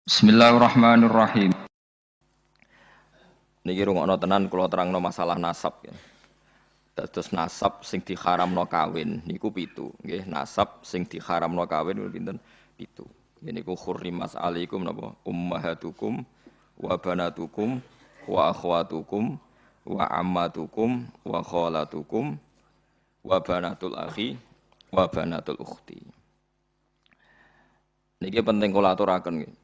Bismillahirrahmanirrahim. Niki rungokno tenan kula terangno masalah nasab ya. Dados nasab sing diharamno kawin niku pitu, nggih. Nasab sing diharamno kawin niku pinten? Pitu. Nggih niku hurrimas alaikum napa? Ummahatukum wa banatukum wa akhwatukum wa ammatukum wa khalatukum wa banatul akhi wa banatul ukhti. Niki penting kula aturaken nggih.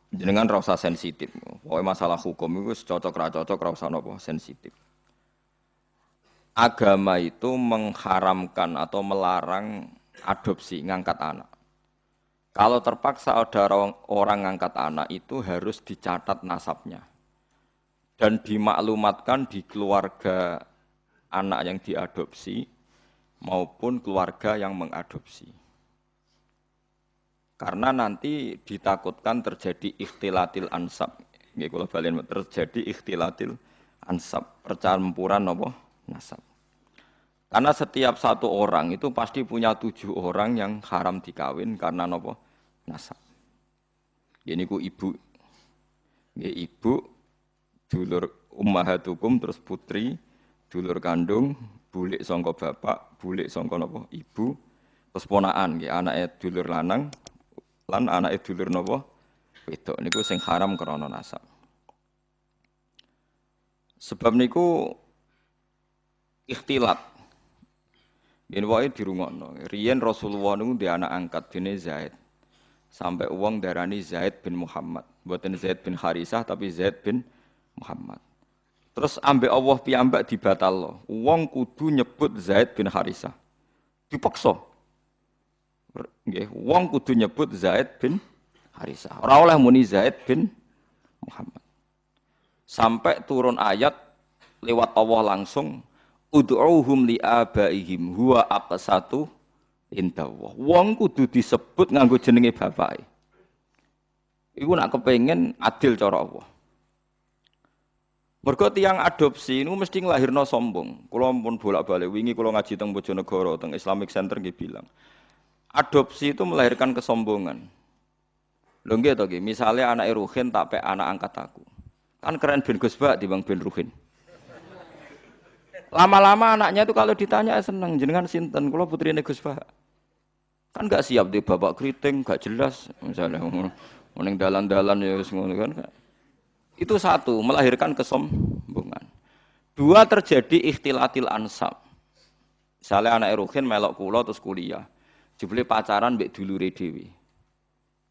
Jenengan ra usah sensitif. Pokoke masalah hukum iku cocok ra cocok ra usah napa sensitif. Agama itu mengharamkan atau melarang adopsi ngangkat anak. Kalau terpaksa ada orang ngangkat anak itu harus dicatat nasabnya dan dimaklumatkan di keluarga anak yang diadopsi maupun keluarga yang mengadopsi. Karena nanti ditakutkan terjadi ikhtilatil ansab. Nggih kula balen terjadi ikhtilatil ansab, percampuran napa nasab. Karena setiap satu orang itu pasti punya 7 orang yang haram dikawin karena napa nasab. Ini ku ibu, nggih ibu, dulur ummahatukum terus putri, dulur kandung, bulik sangka bapak, bulik sangka napa ibu, terus ponakan nggih anake dulur lanang lan anake dulur napa wedok niku sing haram krana nasab. Sebab niku ikhtilat. Yen wae dirungokno. Riyen Rasulullah niku ndek anak angkat dene Zaid. Sampai wong darani Zaid bin Muhammad. Mboten Zaid bin Harisah tapi Zaid bin Muhammad. Terus ambek Allah piyambak dibatalno. Wong kudu nyebut Zaid bin Harisah. Dipaksa. Nggih, wong kudu nyebut Zaid bin Harisah. Ora oleh muni Zaid bin Muhammad. Sampai turun ayat lewat Allah langsung ud'uuhum li abaihim huwa aqsatu indallah. Wong kudu disebut nganggo jenenge bapake. Iku nak kepengin adil cara Allah. Mergo tiyang adopsi niku mesti nglahirno sombong. Kula pun bolak-balik wingi kula ngaji teng Bojonegoro teng Islamic Center nggih bilang. Adopsi itu melahirkan kesombongan. Lho nggih to nggih, misale anake Ruhin tak pek anak angkat aku. Kan keren ben Gus Bak dibanding ben Ruhin. Lama-lama anaknya itu kalau ditanya seneng, jenengan sinten, kula putrine Gus Bak. Kan enggak siap di bapak keriting, enggak jelas, misalnya ning dalan-dalan ya wis ngono kan. Itu satu, melahirkan kesombongan. Dua, terjadi ikhtilatil ansab. Misalnya anak Ruhin melok kula terus kuliah. Jebule pacaran mbek dulure dhewe.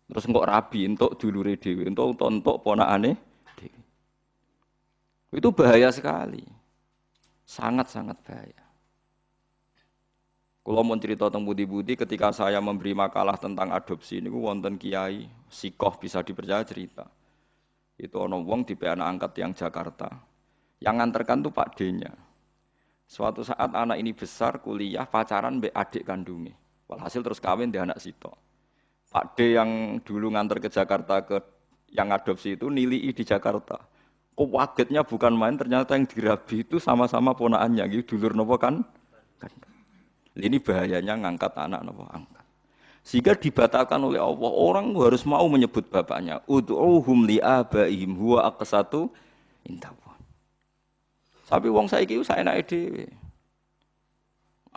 Terus engkok rabi entuk dulure dhewe, entuk ponakane dhewe. Itu bahaya sekali. Sangat-sangat bahaya. Kalau mau cerita tentang budi-budi, ketika saya memberi makalah tentang adopsi ini, wonten kiai, sikoh bisa dipercaya cerita. Itu ono wong di anak angkat yang Jakarta. Yang nganterkan tuh Pak D-nya. Suatu saat anak ini besar, kuliah, pacaran mbek adik kandungnya. Walhasil terus kawin di anak sitok. Pak D yang dulu nganter ke Jakarta ke yang adopsi itu nilai di Jakarta. Kok wagetnya bukan main, ternyata yang dirabi itu sama-sama ponakannya, gitu dulur nopo kan? Ini bahayanya ngangkat anak nopo angkat. Sehingga dibatalkan oleh Allah, orang harus mau menyebut bapaknya. Ud'uuhum li abaihim huwa aqsatu indallah. Tapi wong saiki saya enak dhewe.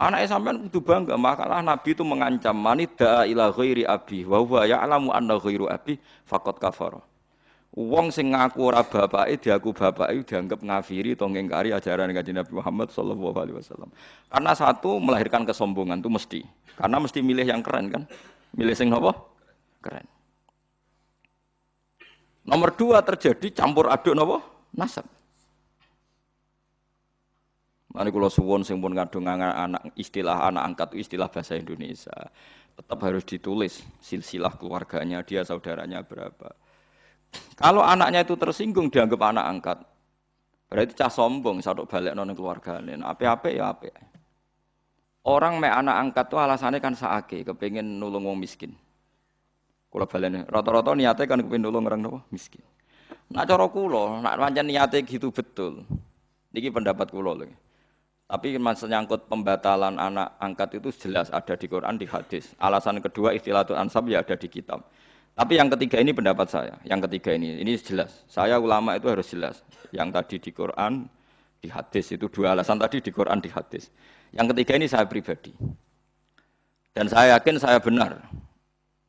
Anake sampean kudu bangga, makalah Nabi itu mengancam manida ila ghairi abi wa huwa ya'lamu anna ghairu abi faqad kafara. Wong sing ngaku ora bapake diaku bapake dianggap ngafiri atau ngingkari ajaran Kanjeng Nabi Muhammad sallallahu alaihi wasallam. Karena satu melahirkan kesombongan itu mesti. Karena mesti milih yang keren kan? Milih sing napa? Keren. Nomor dua terjadi campur aduk napa? Nasab. Mari kula suwun sing pun kadung anak istilah anak angkat itu istilah bahasa Indonesia. Tetap harus ditulis silsilah keluarganya, dia saudaranya berapa. Kalau anaknya itu tersinggung dianggap anak angkat, berarti cah sombong, sadok balik nang keluargane. Ape-ape ya ape. Orang mek anak angkat itu alasannya kan saake, kepengin nulung wong miskin. Kula balene, rata-rata niate kan kepengin nulung orang napa miskin. Nak cara kula, nak pancen niate gitu betul. Niki pendapat kula lho. Tapi maksud nyangkut pembatalan anak angkat itu jelas ada di Quran, di hadis. Alasan kedua ikhtilatul ansab ya ada di kitab. Tapi yang ketiga ini pendapat saya. Yang ketiga ini jelas. Saya ulama itu harus jelas. Yang tadi di Quran, di hadis itu dua alasan tadi di Quran, di hadis. Yang ketiga ini saya pribadi. Dan saya yakin saya benar.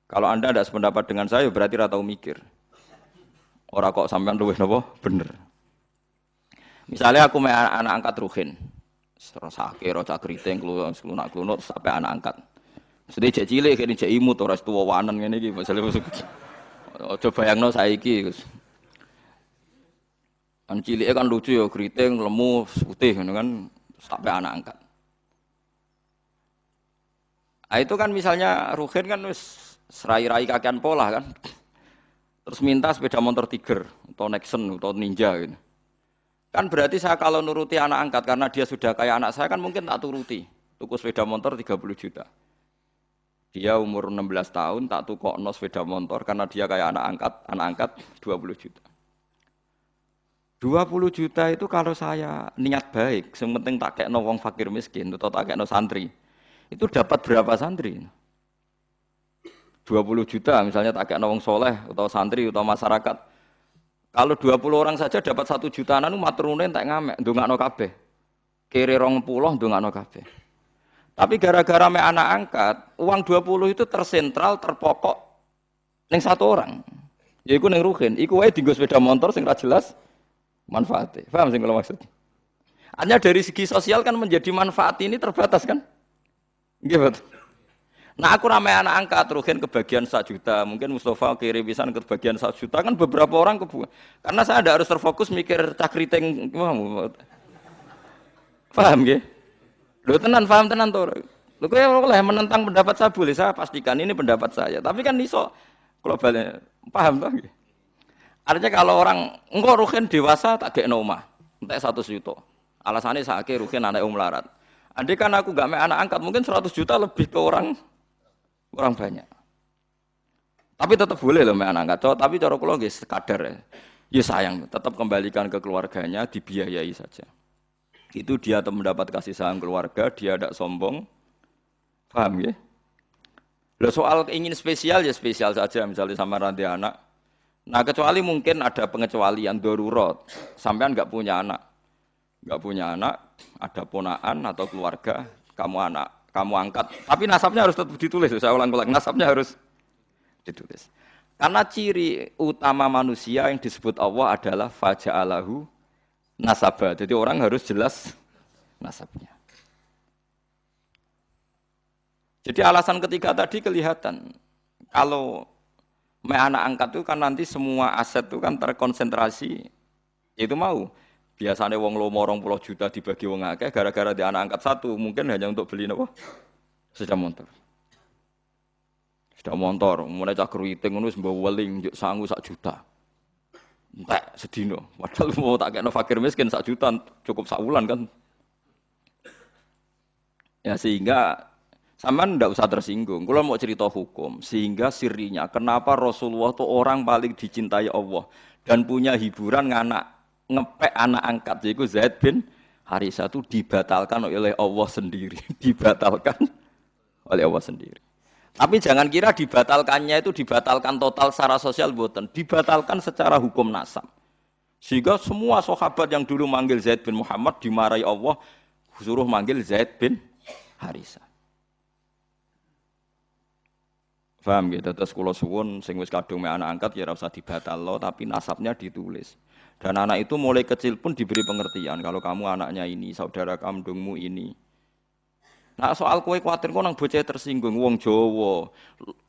Kalau Anda tidak sependapat dengan saya berarti ora tau mikir. Ora kok sampean luwih napa? Bener. Misalnya aku anak angkat Ruhin. Sake roca kriting klunak-klunuk sampai anak angkat. Mesti jek cilik kene jek imut ora tuwa wanen ngene iki misale aja bayangno saiki Gus. An cilike kan lucu ya kriting lemu putih ngono kan sampai anak angkat. Ah itu kan misalnya Ruhin kan wis serai-rai kakean pola kan. Terus minta sepeda motor Tiger atau Nexon atau Ninja gitu. Kan berarti saya kalau nuruti anak angkat karena dia sudah kayak anak saya kan mungkin tak turuti. Tuku sepeda motor 30 juta. Dia umur 16 tahun tak tukokno sepeda motor karena dia kayak anak angkat 20 juta. 20 juta itu kalau saya niat baik, yang penting tak kekno wong fakir miskin atau tak kekno santri. Itu dapat berapa santri? 20 juta misalnya tak kekno wong soleh atau santri atau masyarakat. Kalau 20 orang saja dapat 1 jutaan anu maturune entek ngamek ndongakno kabeh. Kere 20 ndongakno kabeh. Tapi gara-gara mek anak angkat, uang 20 itu tersentral, terpokok ning satu orang. Yaiku ning Ruhin, iku wae dienggo sepeda motor sing ra jelas manfaatnya. Paham sing kula maksud? Hanya dari segi sosial kan menjadi manfaat ini terbatas kan? Nggih, betul. Nah aku ramai anak angkat Ruhin kebagian 1 juta, mungkin Mustafa kirim pisan kebagian 1 juta kan beberapa orang karena saya ada harus terfokus mikir cakriting paham nggih? Lho tenan paham tenan to. Lho kowe oleh menentang pendapat saya boleh, saya pastikan ini pendapat saya. Tapi kan iso globalnya paham to nggih? Artinya kalau orang engko Ruhin dewasa tak gekno omah, entek 100 juta. Alasannya sakit Ruhin anak melarat. Andai kan aku gak anak angkat mungkin 100 juta lebih ke orang banyak. Tapi tetap boleh loh anak angkat. Tapi cara kula nggih sekadar ya. Ya sayang, tetap kembalikan ke keluarganya, dibiayai saja. Itu dia mendapat kasih sayang keluarga, dia tidak sombong. Paham ya? Loh soal ingin spesial ya spesial saja misalnya sama rantai anak. Nah kecuali mungkin ada pengecualian darurat. Sampean nggak punya anak, ada ponaan atau keluarga, kamu angkat. Tapi nasabnya harus tetap ditulis. Saya ulang-ulang, nasabnya harus ditulis. Karena ciri utama manusia yang disebut Allah adalah faja'alahu nasabah. Jadi orang harus jelas nasabnya. Jadi alasan ketiga tadi kelihatan. Kalau anak angkat itu kan nanti semua aset itu kan terkonsentrasi. Itu mau. Biasanya wong lomo 20 juta dibagi wong akeh gara-gara di anak angkat satu mungkin hanya untuk beli apa? Sepeda motor. Sepeda motor, mulai cak keriting ngono wis mbok weling njuk sangu 1 juta. Entek sedino. Padahal mau tak kena fakir miskin 1 juta cukup saulan kan. Ya sehingga sampean ndak usah tersinggung. Kalau mau cerita hukum, sehingga sirinya kenapa Rasulullah itu orang paling dicintai Allah dan punya hiburan ngepek anak angkat yaitu Zaid bin Harisah itu dibatalkan oleh Allah sendiri, dibatalkan oleh Allah sendiri. Tapi jangan kira dibatalkannya itu dibatalkan total secara sosial boten, dibatalkan secara hukum nasab. Sehingga semua sahabat yang dulu manggil Zaid bin Muhammad dimarahi Allah, suruh manggil Zaid bin Harisah. Paham gitu, terus kula suwun sing wis kadung mek anak angkat ya ora usah dibatalno tapi nasabnya ditulis. Dan anak itu mulai kecil pun diberi pengertian kalau kamu anaknya ini, saudara kandungmu ini. Nah soal kowe kuwatir kok nang bocah tersinggung wong Jawa.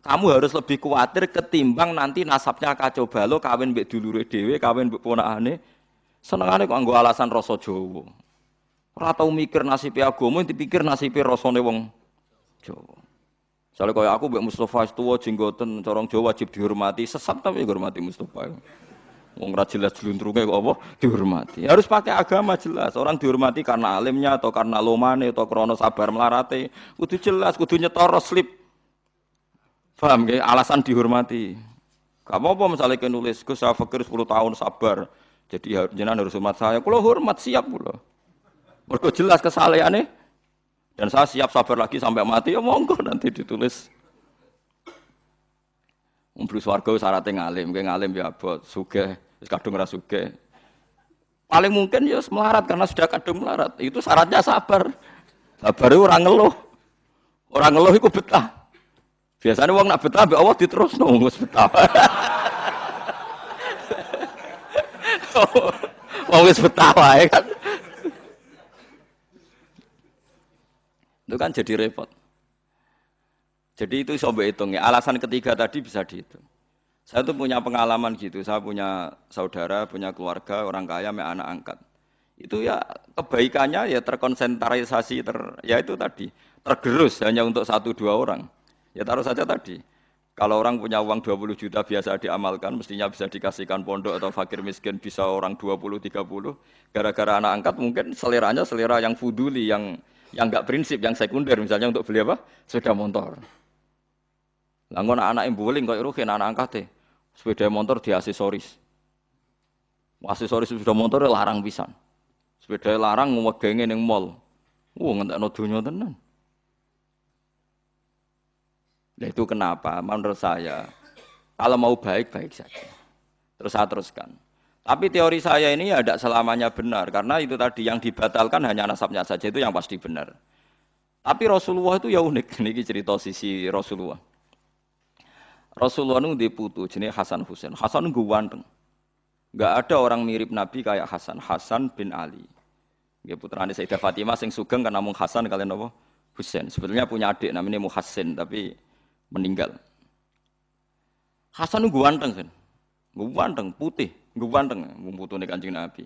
Kamu harus lebih kuwatir ketimbang nanti nasabnya kacau balau kawin mbek dulure dhewe, kawin mbek ponakane. Senengane kok nggo alasan rasa Jawa. Ora tau mikir nasibe agama, dipikir nasibe rasane wong Jawa. Soalnya kaya aku mbek Mustafa tuwa jenggoten corong Jawa wajib dihormati, sesat tapi dihormati Mustafa. Wong ra jelas jluntrunge kok apa dihormati. Harus pakai agama jelas. Orang dihormati karena alimnya atau karena lomane atau krana sabar melarate. Kudu jelas, kudu nyetor slip. Paham nggih? Alasan dihormati. Gak apa-apa misalnya ke nulis, Gus saya fakir 10 tahun sabar. Jadi jenengan harus hormat saya. Kula hormat siap kula. Mergo jelas kesalehane. Dan saya siap sabar lagi sampai mati. Ya monggo nanti ditulis. Mlebu swarga syaratnya ngalim, kowe ngalim ya abot, sugih, wis kadung ora sugih. Paling mungkin ya melarat karena sudah kadung melarat. Itu syaratnya sabar. Sabar itu orang ngeluh. Orang ngeluh itu betah. Biasanya wong nak betah ambek Allah diterusno wis betah. Wong wis betah wae kan. Itu kan jadi repot. Jadi itu coba hitungnya. Alasan ketiga tadi bisa dihitung. Saya tuh punya pengalaman gitu. Saya punya saudara, punya keluarga, orang kaya, punya anak angkat. Itu ya kebaikannya ya terkonsentrasi, ya itu tadi. Tergerus hanya untuk 1-2 orang. Ya taruh saja tadi. Kalau orang punya uang 20 juta biasa diamalkan, mestinya bisa dikasihkan pondok atau fakir miskin bisa orang 20-30. Gara-gara anak angkat mungkin seleranya selera yang fuduli, yang enggak prinsip, yang sekunder. Misalnya untuk beli apa? Sepeda motor. Langgon anak yang bowling kok rugen anak angkate. Sepeda motor di aksesoris. Aksesoris sepeda motor larang pisan. Sepeda larang ngwegenge ning mall. Ngentekno donya tenan. Nah itu kenapa? Menurut saya kalau mau baik-baik saja. Terus saya teruskan. Tapi teori saya ini ya tidak selamanya benar karena itu tadi yang dibatalkan hanya nasabnya saja itu yang pasti benar. Tapi Rasulullah itu ya unik. Ini cerita sisi Rasulullah. Rasulullah itu diputu jenis Hasan Husain. Hasan itu ganteng. Enggak ada orang mirip Nabi kayak Hasan. Hasan bin Ali. Dia putrane Sayyidah Fatimah sing sugeng kan namung Hasan kalian apa? Husain. Sebetulnya punya adik namanya Muhassin tapi meninggal. Hasan itu ganteng kan. Ganteng, putih, ganteng putune Kanjeng Nabi.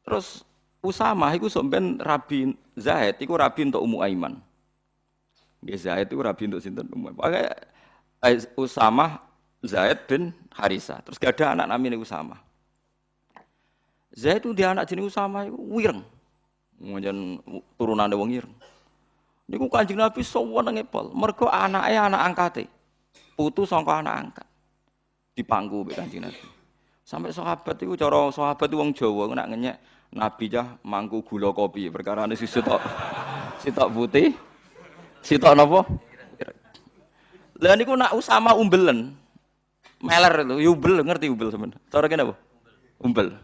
Terus Usamah itu sampean Rabi Zaid iku rabi untuk Ummu Aiman. Nggih Zaid itu rabi untuk sinten Ummu Aiman. Pakai Usamah Zaid bin Harisa. Terus gak ada anak namanya Usamah. Zaid itu dia anak jenis Usamah itu wireng. Njen turunane wong ireng. Niku Kanjeng Nabi senenge pol. Mergo anake anak angkate. Putu saka anak angkat. Dipangku mbek Kanjeng Nabi. Sampai sahabat itu cara sahabat wong Jawa nak ngenyek Nabi cah mangku gula kopi perkarane sitok putih. Sitok napa? Lah niku nak Usama umbelen. Meler lho, umbel ngerti umbel sampean. Cara kene apa? Umbel.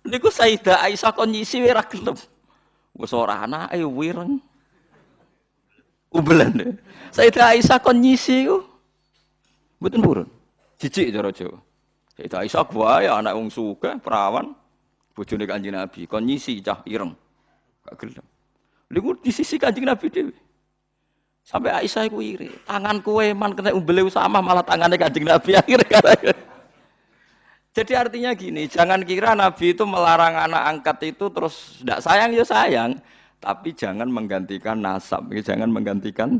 Niku Sayyidah Aisyah kon nyisi ora gelem. Wes ora anake wireng. Umbelan deh. Sayyidah Aisyah kon nyisi ku. Mboten purun. Jijik cara Jawa. Sayyidah Aisyah wae anak wong sugih, perawan, bojone Kanjeng Nabi, kon nyisi cah ireng. Gak gelem. Niku di sisi Kanjeng Nabi dhewe. Sampai Aisyah iku iri. Tangan kowe man kena umbele Usamah malah tangane Kanjeng Nabi akhirnya. Jadi artinya gini, jangan kira Nabi itu melarang anak angkat itu terus tidak sayang ya sayang, tapi jangan menggantikan nasab, jangan menggantikan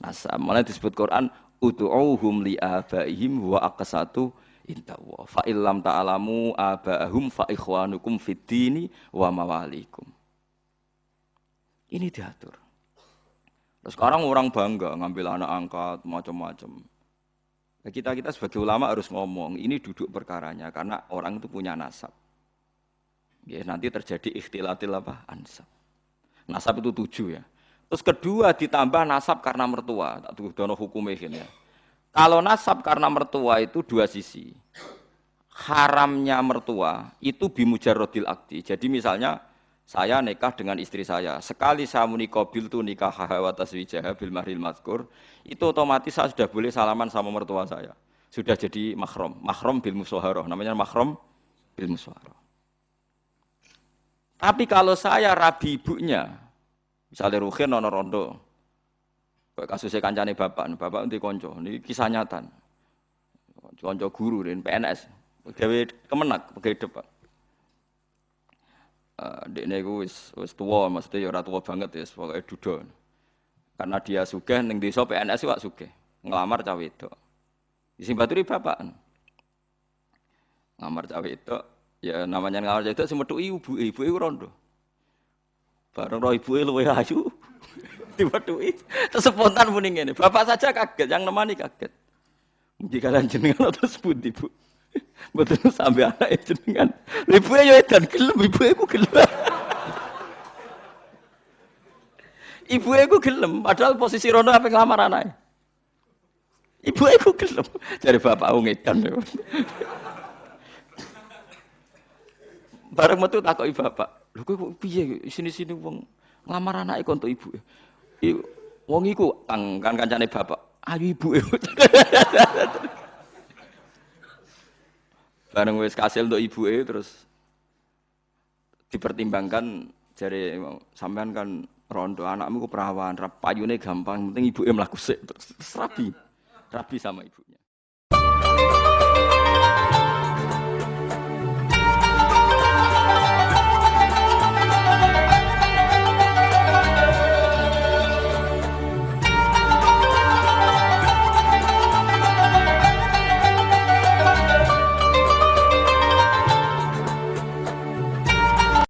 nasab. Malah disebut Quran ud'uuhum li abaihim wa aqsatu indallah. Fa illam ta'lamu abaahum fa ikhwanukum fid dini wa mawalikum. Ini diatur. Terus sekarang orang bangga ngambil anak angkat macam-macam. Nah, kita sebagai ulama harus ngomong ini duduk perkaranya karena orang itu punya nasab. Ya, nanti terjadi ikhtilatil apa? Ansab. Nasab itu 7 ya. Terus kedua ditambah nasab karena mertua. Tak dono hukumnya ya. Kalau nasab karena mertua itu 2 sisi. Haramnya mertua itu bimujarrodil akdi. Jadi misalnya saya nikah dengan istri saya. Sekali saya muni qabil tu nikah wa taswijaha bil mahril mazkur, itu otomatis saya sudah boleh salaman sama mertua saya. Sudah jadi mahram. Mahram bil musyawarah. Namanya mahram bil musyawarah. Tapi kalau saya rabi ibunya, misalnya Ruhin ana rondo. Kasusnya kancane bapak nanti konco. Ini kisah nyata. Konco guru dan PNS. Gawe kemenak, pegawai depan. Dekne iku wis tuwa, mesti ora tuwa banget ya, pokoke duda. Karena dia sugih ning desa PNS wak sugih, nglamar cah wedok. Sing baturi bapak. Ngamar cah wedok, ya namanya ngamar cah wedok sing methuki ibuke rondo. Bareng ro ibuke luwih ayu. Diwethuki, terus spontan muni ngene. Bapak saja kaget, yang nemani kaget. Mugi kalian jenengan terus pundi, Bu? Betul sampai anak jenengan. Ibuke yo edan gelem, ibuke ku gelem. Ibuke ku gelem, padahal posisi rono ape nglamar anake. Ibu aku gelem. Jare bapak ngedan. Bareng metu takoki bapak, "Lho kowe piye sini-sini wong nglamar anake kok entuk ibuke?" Wong iku kan kancane bapak, "Ayu ibuke." Bareng wis kasil untuk ibuke terus dipertimbangkan jare sampean kan rondo anakmu ku perawan, payune gampang, penting ibuke mlaku sik terus rabi. Rabi sama ibunya.